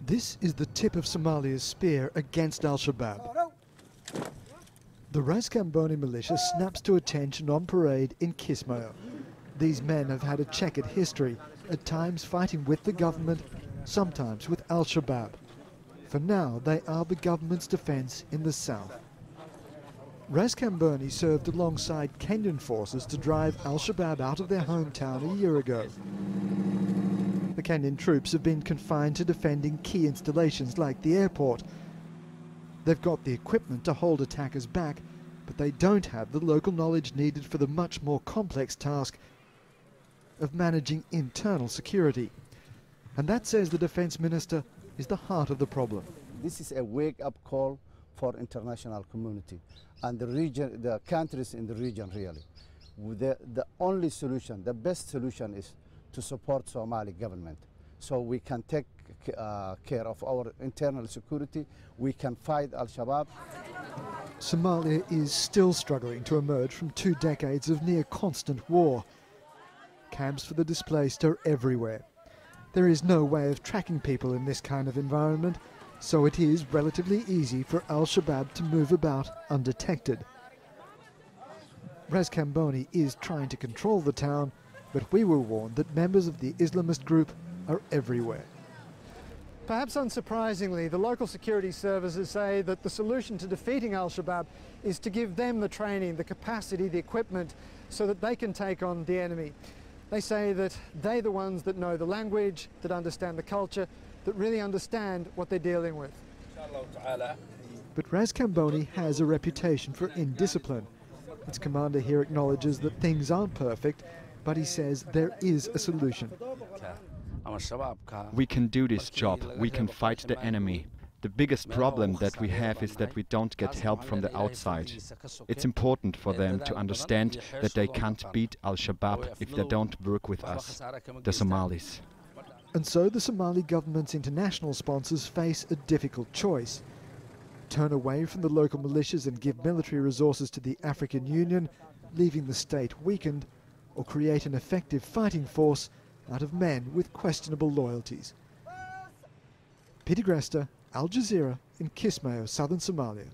This is the tip of Somalia's spear against al-Shabab. The KAMBONI militia snaps to attention on parade in Kismayo. These men have had a checkered history, at times fighting with the government, sometimes with al-Shabab. For now, they are the government's defence in the south. KAMBONI served alongside Kenyan forces to drive al-Shabab out of their hometown a year ago. The Kenyan troops have been confined to defending key installations like the airport. They've got the equipment to hold attackers back, but they don't have the local knowledge needed for the much more complex task of managing internal security. And that, says the Defence Minister, is the heart of the problem. This is a wake-up call for international community and the region, the countries in the region really. The only solution, the best solution is to support Somali government so we can take care of our internal security, we can fight al-Shabab. Somalia is still struggling to emerge from 2 decades of near constant war. Camps for the displaced are everywhere. There is no way of tracking people in this kind of environment, so it is relatively easy for al-Shabab to move about undetected. KAMBONI is trying to control the town, but we were warned that members of the Islamist group are everywhere. Perhaps unsurprisingly, the local security services say that the solution to defeating al-Shabab is to give them the training, the capacity, the equipment, so that they can take on the enemy. They say that they're the ones that know the language, that understand the culture, that really understand what they're dealing with. But KAMBONI has a reputation for indiscipline. Its commander here acknowledges that things aren't perfect, but he says there is a solution. We can do this job, we can fight the enemy. The biggest problem that we have is that we don't get help from the outside. It's important for them to understand that they can't beat al-Shabab if they don't work with us, the Somalis. And so the Somali government's international sponsors face a difficult choice. Turn away from the local militias and give military resources to the African Union, leaving the state weakened, or create an effective fighting force out of men with questionable loyalties. Greste, Al Jazeera in Kismayo, southern Somalia.